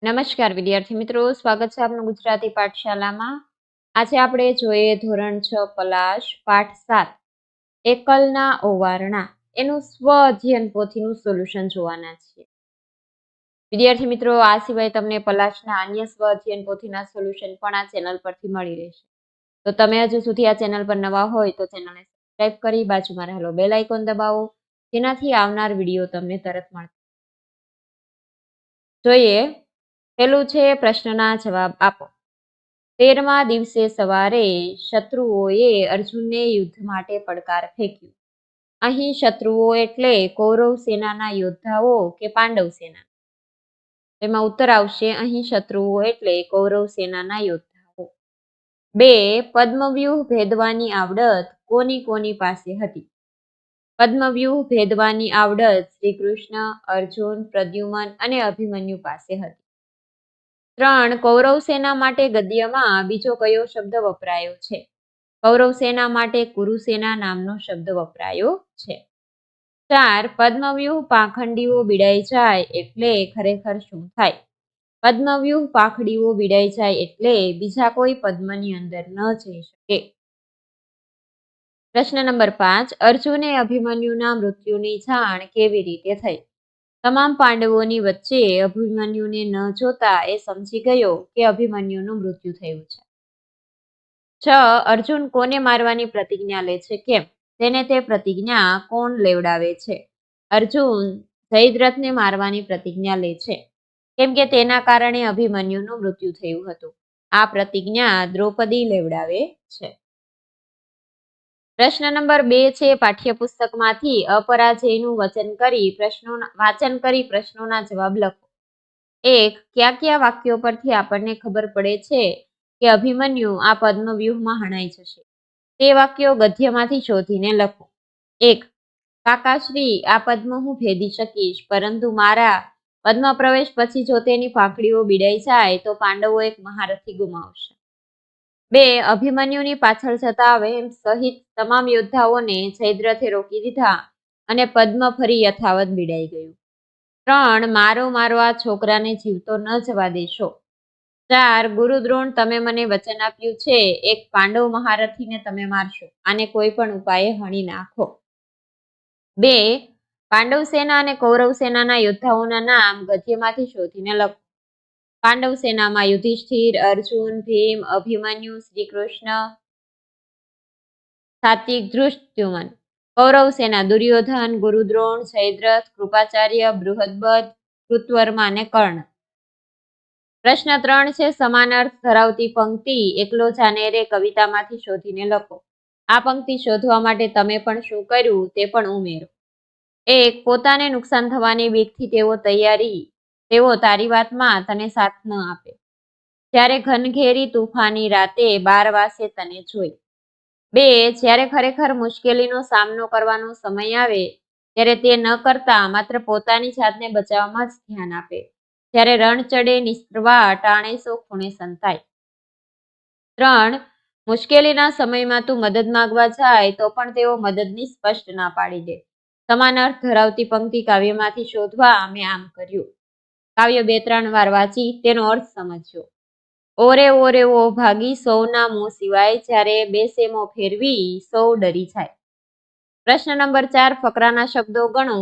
નમસ્કાર વિદ્યાર્થી મિત્રો, સ્વાગત છે આપનું ગુજરાતી પાઠશાલામાં. આજે આપણે જોઈએ ધોરણ 6 પલાશ પાઠ 7 એકલના ઓવારણા એનું સ્વ અધ્યયન પોથીનું સોલ્યુશન જોવાના છીએ. વિદ્યાર્થી મિત્રો, આ સિવાય તમને પલાશના અન્ય સ્વ અધ્યયન પોથીના સોલ્યુશન પણ આ ચેનલ પરથી મળી રહેશે. તો તમે હજુ સુધી આ ચેનલ પર નવા હોય તો ચેનલને સબસ્ક્રાઇબ કરી બાજુમાં રહેલો બેલ આઇકોન દબાવો, જેનાથી આવનાર વિડીયો તમને તરત મળશે. જોઈએ, પેલું છે પ્રશ્નના જવાબ આપો. 13મા દિવસે સવારે શત્રુઓએ અર્જુનને યુદ્ધ માટે પડકાર ફેંક્યો. અહીં શત્રુઓ એટલે કૌરવ સેનાના યોદ્ધાઓ કે પાંડવ સેના? એમાં ઉત્તર આવશે અહીં શત્રુઓ એટલે કૌરવ સેનાના યોદ્ધાઓ. 2. પદ્મવ્યુહ ભેદવાની આવડત કોની કોની પાસે હતી? પદ્મવ્યુહ ભેદવાની આવડત શ્રી કૃષ્ણ, અર્જુન, પ્રદ્યુમન અને અભિમન્યુ પાસે હતી. 3. કૌરવ સેના માટે ગદ્યમાં બીજો કયો શબ્દ વપરાયો છે? કૌરવ સેના માટે કુરુસેના નામનો શબ્દ વપરાયો છે. 4. પદ્મવ્યુહ પાંખડીઓ બિડાઈ જાય એટલે ખરેખર શું થાય? પદ્મવ્યુહ પાંખડીઓ બિડાઈ જાય એટલે બીજા કોઈ પદ્મની અંદર ન જઈ શકે. પ્રશ્ન નંબર 5. અર્જુને અભિમન્યુના મૃત્યુની જાણ કેવી રીતે થઈ? તમામ પાંડવોની વચ્ચે અભિમન્યુને ન જોતા એ સમજી ગયો કે અભિમન્યુનું મૃત્યુ થયું છે. 6. અર્જુન કોને મારવાની પ્રતિજ્ઞા લે છે? કેમ? તેને તે પ્રતિજ્ઞા કોણ લેવડાવે છે? અર્જુન જયદ્રથને મારવાની પ્રતિજ્ઞા લે છે, કેમ કે તેના કારણે અભિમન્યુનું મૃત્યુ થયું હતું. આ પ્રતિજ્ઞા દ્રૌપદી લેવડાવે છે. પ્રશ્ન નંબર 2 છે પાઠ્યપુસ્તકમાંથી અપરાજયનું વાચન કરી પ્રશ્નોના જવાબ લખો. 1. કયા કયા વાક્યો પરથી આપણને ખબર પડે છે કે અભિમન્યુ આ પદ્મવ્યુહમાં હણાઈ જશે? તે વાક્યો ગદ્યમાંથી શોધીને લખો. 1. કાકાશ્રી, આ પદ્મ હું ભેદી શકીશ, પરંતુ મારા પદ્મ પ્રવેશ પછી જો તેની પાંખડીઓ બિડાઈ જાય તો પાંડવો એક મહારથી ગુમાવશે. 2. અભિમન્યુની પાછળ જતા વહેમ સહિત તમામ યોદ્ધાઓને જયદ્રથે રોકી દીધા અને પદ્મ ફરી યથાવત બિડાઈ ગયું. 3. મારો આ છોકરાને જીવતો ન જવા દેશો. 4. ગુરુદ્રોણ, તમે મને વચન આપ્યું છે એક પાંડવ મહારથીને તમે મારશો, આને કોઈ પણ ઉપાયે હણી નાખો. 2. પાંડવ સેના અને કૌરવ સેનાના યોદ્ધાઓના નામ ગદ્યમાંથી શોધીને લખો. પાંડવ સેનામાં યુધિષ્ઠિર, અર્જુન, ભીમ, અભિમન્યુ, શ્રી કૃષ્ણ, સાત્વિક, ધૃષ્ટદ્યુમન. કૌરવ સેના દુર્યોધન, ગુરુદ્રોણ, જયદ્રથ, કૃપાચાર્ય, બૃહદબદ્ધ, કૃતવર્મા અને કર્ણ. પ્રશ્ન 3 છે સમાન અર્થ ધરાવતી પંક્તિ એકલો જાને રે કવિતામાંથી શોધીને લખો. આ પંક્તિ શોધવા માટે તમે પણ શું કર્યું તે પણ ઉમેરો. 1. પોતાને નુકસાન થવાની બીકથી તેઓ તારી વાતમાં તને સાથ ન આપે. જ્યારે ઘનઘેરી તુફાની રાતે 12 વાસે તને જોઈ. 2. જ્યારે ખરેખર મુશ્કેલીનો સામનો કરવાનો સમય આવે ત્યારે તે ન કરતા માત્ર પોતાની જાતને બચાવવામાં જ ધ્યાન આપે. જ્યારે રણ ચડે નિસ્તરવા ટાણે સો ખૂણે સંતાય. 3. મુશ્કેલીના સમયમાં તું મદદ માંગવા જાય તો પણ તેઓ મદદની સ્પષ્ટ ના પાડી દે. સમાન અર્થ ધરાવતી પંક્તિ કાવ્યમાંથી શોધવા મેં આમ કર્યું. કાવ્ય 2-3 વાર વાંચી તેનો અર્થ સમજ્યો. ઓરે ઓરે ઓ ભાગી સૌના મોં સિવાય, જ્યારે બેસે મોં ફેરવી સૌ ડરી જાય. પ્રશ્ન નંબર 4. ફકરાના શબ્દો ગણો.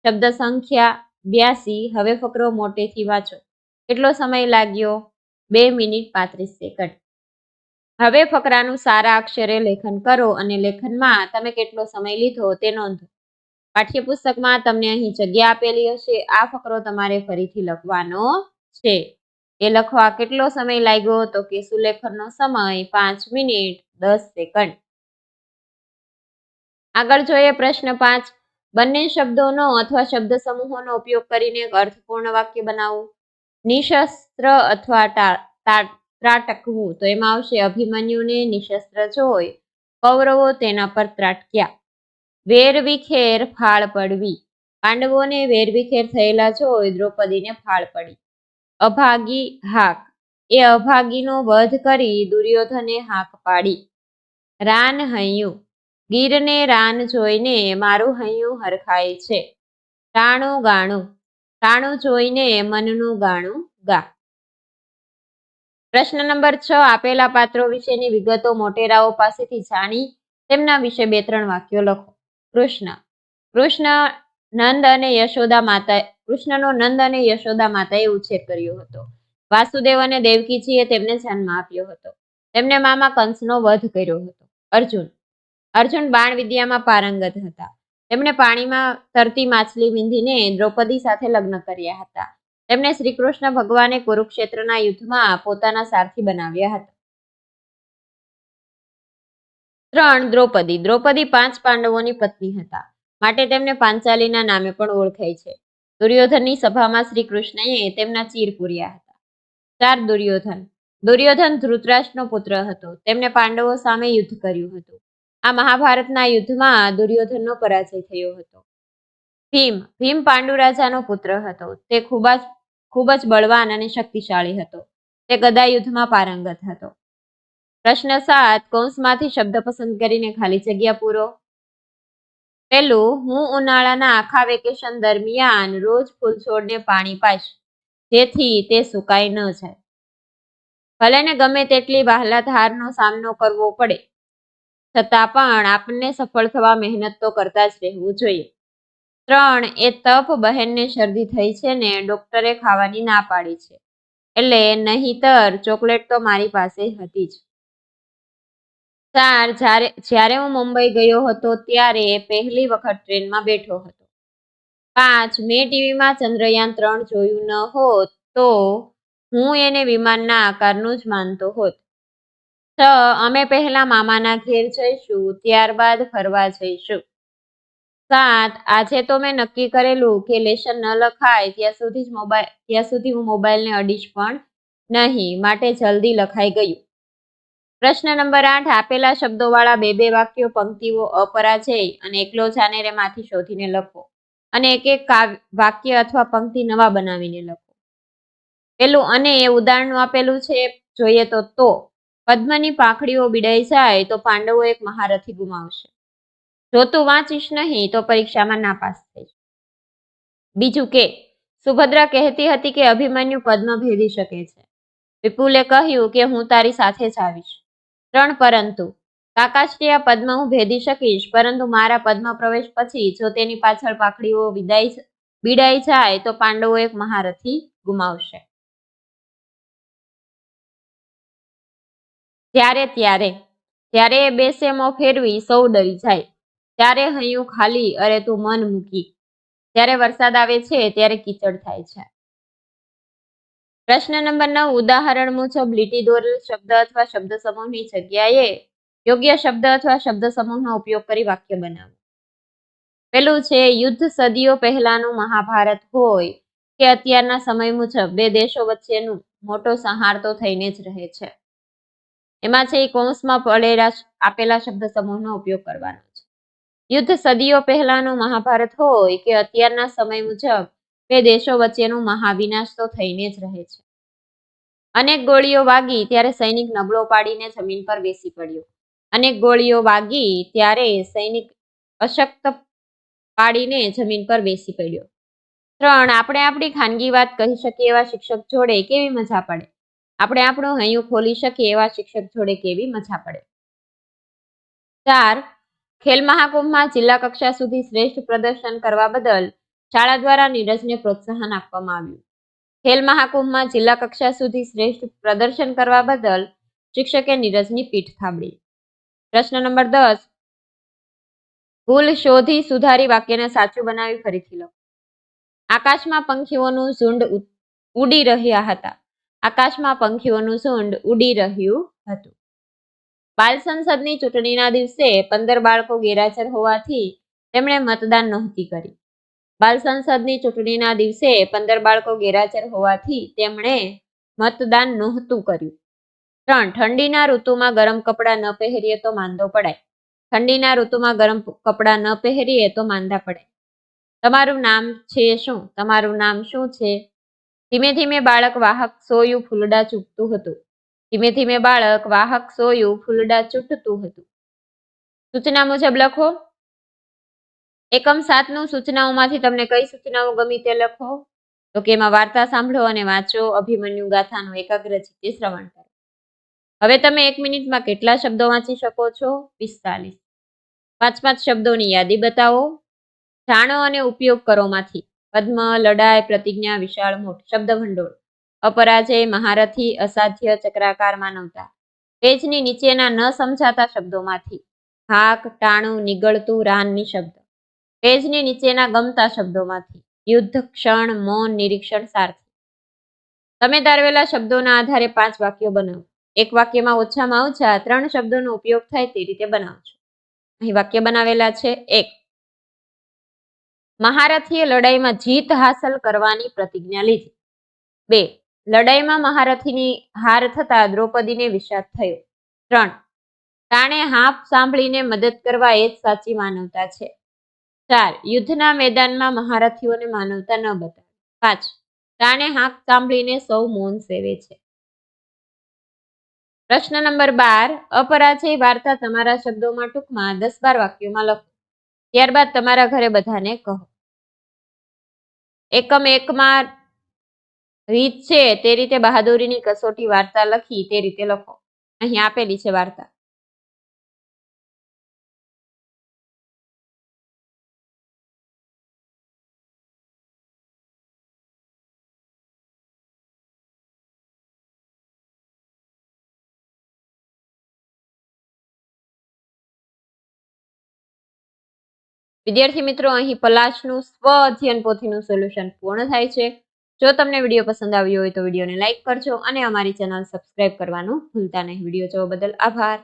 શબ્દ સંખ્યા 82. હવે ફકરો મોટેથી વાંચો. કેટલો સમય લાગ્યો? 2 મિનિટ 35 સેકન્ડ. હવે ફકરાનું સારા અક્ષરે લેખન કરો અને લેખનમાં તમે કેટલો સમય લીધો તે નોંધો. પાઠ્યપુસ્તકમાં તમને અહીં જગ્યા આપેલી હશે. આ ફકરો તમારે ફરીથી લખવાનો છે. એ લખવા કેટલો સમય લાગ્યો? તો કે સુલેખનનો સમય 5 મિનિટ 10 સેકન્ડ. આગળ જોઈએ પ્રશ્ન 5. બંને શબ્દોનો અથવા શબ્દ સમૂહોનો ઉપયોગ કરીને એક અર્થપૂર્ણ વાક્ય બનાવો. નિશસ્ત્ર અથવા ત્રાટકવું. તો એમાં આવશે અભિમન્યુને નિશસ્ત્ર જોઈ કૌરવો તેના પર ત્રાટક્યા. વેરવિખેર ફાળ પડવી. પાંડવોને વેરવિખેર થયેલા જોઈ દ્રૌપદીને ફાળ પડી. અભાગી હાક. એ અભાગીનો વધ કરી દુર્યોધને હાક પાડી. રાન હૈયું. ગીરને રાન જોઈને મારું હૈયું હરખાય છે. ટાણું ગાણું. ટાણું જોઈને મનનું ગાણું ગા. પ્રશ્ન નંબર 6 આપેલા પાત્રો વિશેની વિગતો મોટેરાઓ પાસેથી જાણી તેમના વિશે 2-3 વાક્યો લખો. કૃષ્ણનો નંદ અને યશોદા માતાએ ઉછેર કર્યો હતો. વાસુદેવ અને દેવકીજીએ તેમને જન્મ આપ્યો હતો. તેમને મામા કંસનો વધ કર્યો હતો. અર્જુન બાણ વિદ્યામાં પારંગત હતા. તેમણે પાણીમાં તરતી માછલી વિંધીને દ્રૌપદી સાથે લગ્ન કર્યા હતા. તેમને શ્રી કૃષ્ણ ભગવાને કુરુક્ષેત્રના યુદ્ધમાં પોતાના સારથી બનાવ્યા હતા. 3 દ્રૌપદી 5 પાંડવોની પત્ની હતા, માટે તેમને પાંચાલીના નામે પણ ઓળખાય છે. દુર્યોધનની સભામાં શ્રી કૃષ્ણએ તેમના ચીર પૂર્યા હતા. 4 દુર્યોધન ધૃતરાષ્ટ્રનો પુત્ર હતો. તેમણે પાંડવો સામે યુદ્ધ કર્યું હતું. આ મહાભારતના યુદ્ધમાં દુર્યોધનનો પરાજય થયો હતો. ભીમ પાંડુ રાજાનો પુત્ર હતો. તે ખૂબ જ બળવાન અને શક્તિશાળી હતો. તે ગદા યુદ્ધમાં પારંગત હતો. પ્રશ્ન 7 કૌંસમાંથી શબ્દ પસંદ કરીને ખાલી જગ્યા પૂરો. પહેલું, હું ઉનાળાના આખા વેકેશન દરમિયાન રોજ ફૂલછોડને પાણી પાઈશ, જેથી તે સુકાઈ ન જાય. ભલે ને ગમે તેટલી વહાલાત હારનો સામનો કરવો પડે, છતાં પણ આપણને સફળ થવા મહેનત તો કરતા જ રહેવું જોઈએ. 3 એ તપ બહેનને શરદી થઈ છે ને ડોક્ટરે ખાવાની ના પાડી છે, એટલે નહીંતર ચોકલેટ તો મારી પાસે હતી જ. 4 જ્યારે હું મુંબઈ ગયો હતો ત્યારે પહેલી વખત ટ્રેનમાં બેઠો હતો. 5 મેં ટીવીમાં ચંદ્રયાન 3 જોયું ન હોત તો હું એને વિમાનના આકારનું જ માનતો હોત. 6 અમે પહેલા મામાના ઘેર જઈશું, ત્યારબાદ ફરવા જઈશું. 7 આજે તો મેં નક્કી કરેલું કે લેશન ન લખાય ત્યાં સુધી હું મોબાઈલને અડીશ પણ નહીં, માટે જલ્દી લખાઈ ગયું. પ્રશ્ન નંબર 8 આપેલા શબ્દોવાળા 2-2 વાક્યો પંક્તિઓ અપરાજય અને એકલો જાને રે માંથી શોધીને લખો અને એક વાક્ય અથવા પંક્તિ નવા બનાવીને લખો. પેલું અને એ ઉદાહરણનું આપેલું છે, જોઈએ તો પદ્મની પાંખડીઓ બીડાઈ જાય તો પાંડવો એક મહારથી ગુમાવશે. જો તું વાંચીશ નહીં તો પરીક્ષામાં નાપાસ થઈશ. બીજું કે સુભદ્રા કહેતી હતી કે અભિમન્યુ પદ્મ ભેદી શકે છે. વિપુલે કહ્યું કે હું તારી સાથે જ આવીશ. 3 પરંતુ કાકાશ્રીયા પદ્મ હું ભેદી શકીશ, પરંતુ મારા પદ્મ પ્રવેશ પછી જો તેની પાછળ પાંખડીઓ બીડાઈ જાય તો પાંડવો એક મહારથી ગુમાવશે. ત્યારે એ બેસે મોં ફેરવી સૌ ડરી જાય. ત્યારે હૈયું ખાલી અરે તું મન મૂકી. જ્યારે વરસાદ આવે છે ત્યારે કીચડ થાય છે. પ્રશ્ન નંબર 9 ઉદાહરણ મુજબ લીટી દોરેલ શબ્દ અથવા શબ્દ સમૂહની જગ્યાએ યોગ્ય શબ્દ અથવા શબ્દ સમૂહનો ઉપયોગ કરી વાક્ય બનાવો. પેલું છે યુદ્ધ સદીઓ પહેલાનું મહાભારત હોય કે અત્યારના સમય મુજબ 2 દેશો વચ્ચેનું મોટો સંહાર તો થઈને જ રહે છે. એમાં છે કૌંસમાં આપેલા શબ્દ સમૂહનો ઉપયોગ કરવાનો છે. યુદ્ધ સદીઓ પહેલાનું મહાભારત હોય કે અત્યારના સમય મુજબ 2 દેશો વચ્ચેનું મહાવિનાશ તો થઈને જ રહે છે. અનેક ગોળીઓ વાગી ત્યારે સૈનિક નબળો પાડીને જમીન પર બેસી પડ્યો. અનેક ગોળીઓ વાગી ત્યારે સૈનિક અશક્ત પાડીને જમીન પર બેસી પડ્યો. 3 આપણે આપણી ખાનગી વાત કહી શકીએ એવા શિક્ષક જોડે કેવી મજા પડે. આપણે આપણું હૈયું ખોલી શકીએ એવા શિક્ષક જોડે કેવી મજા પડે. 4 ખેલ મહાકુંભમાં જિલ્લા કક્ષા સુધી શ્રેષ્ઠ પ્રદર્શન કરવા બદલ શાળા દ્વારા નીરજને પ્રોત્સાહન આપવામાં આવ્યું. ખેલ મહાકુંભમાં જિલ્લા કક્ષા સુધી શ્રેષ્ઠ પ્રદર્શન કરવા બદલ શિક્ષકે નીરજની પીઠ થાબડી. પ્રશ્ન નંબર 10 ભૂલ શોધી સુધારી વાક્યને સાચું બનાવી ફરીથી લખો. આકાશમાં પંખીઓનું ઝુંડ ઉડી રહ્યા હતા. આકાશમાં પંખીઓનું ઝુંડ ઉડી રહ્યું હતું. બાલ સંસદની ચૂંટણીના દિવસે 15 બાળકો ગેરહાજર હોવાથી તેમણે મતદાન નહોતી કરી. બાલ સંસદની ચૂંટણીના દિવસે 15 બાળકો ગેરહાજર હોવાથી તેમણે મતદાન નહોતું કર્યું. 3 ઠંડીના ઋતુમાં ગરમ કપડાં ન પહેરીએ તો માંદો પડાય. ઠંડીના ઋતુમાં ગરમ કપડાં ન પહેરીએ તો માંદા પડાય. તમારું નામ છે શું? તમારું નામ શું છે? ધીમે ધીમે બાળક વાહક સોયું ફૂલડા ચૂંટતું હતું. ધીમે ધીમે બાળક વાહક સોયું ફૂલડા ચૂંટતું હતું. સૂચના મુજબ લખો. એકમ 7 નું સૂચનાઓમાંથી તમને કઈ સૂચનાઓ ગમી તે લખો. તો કે એમાં વાર્તા સાંભળો અને વાંચો. અભિમન્યુ ગાથાનું એકાગ્રચિત્તે શ્રવણ કરો. હવે તમે 1 મિનિટમાં કેટલા શબ્દો વાંચી શકો છો? 45. 5 શબ્દોની યાદી બતાવો. જાણો અને ઉપયોગ કરોમાંથી પદ્મ, લડાઈ, પ્રતિજ્ઞા, વિશાળ, મોટ. શબ્દ ભંડોળ: અપરાજય, મહારથી, અસાધ્ય, ચક્રાકાર, માનવતા. પેજની નીચેના ન સમજાતા શબ્દોમાંથી હાક, ટાણું, નીગળતું, રાન, નિશબ્દ. પેજની નીચેના ગમતા શબ્દોમાંથી યુદ્ધ, ક્ષણ, મૌન, નિરીક્ષણ, સારથી. તમે તારવેલા શબ્દોના આધારે 5 વાક્યો બનાવો. એક વાક્યમાં ઓછામાં ઓછા 3 શબ્દોનો ઉપયોગ થાય તે રીતે બનાવજો. અહીં વાક્ય બનાવેલા છે. 1. મહારથીએ લડાઈમાં જીત હાંસલ કરવાની પ્રતિજ્ઞા લીધી. 2. લડાઈમાં મહારથીની હાર થતા દ્રૌપદીને વિષાદ થયો. 3. ટાણે હાંફ સાંભળીને મદદ કરવા એ જ સાચી માનવતા છે. 4. યુદ્ધના મેદાનમાં મહારથીઓને માનવતા ન બતાવે. 5. ટાણે હાંફ સાંભળીને સૌ મૌન સેવે છે. પ્રશ્ન નંબર 12. અપરાજય વાર્તા તમારા શબ્દોમાં ટૂંકમાં 10-12 વાક્યોમાં લખો. ત્યારબાદ તમારા ઘરે બધાને કહો. એકમ 1માં રીત છે તે રીતે બહાદુરીની કસોટી વાર્તા લખી તે રીતે લખો. અહીં આપેલી છે વાર્તા. વિદ્યાર્થી મિત્રો, અહીં પલાશનું સ્વ અધ્યયન પોથીનું સોલ્યુશન પૂર્ણ થાય છે. જો તમને વિડીયો પસંદ આવ્યો હોય તો વિડીયોને લાઇક કરજો અને અમારી ચેનલ સબસ્ક્રાઇબ કરવાનું ભૂલતા નહીં. વિડીયો જોવા બદલ આભાર.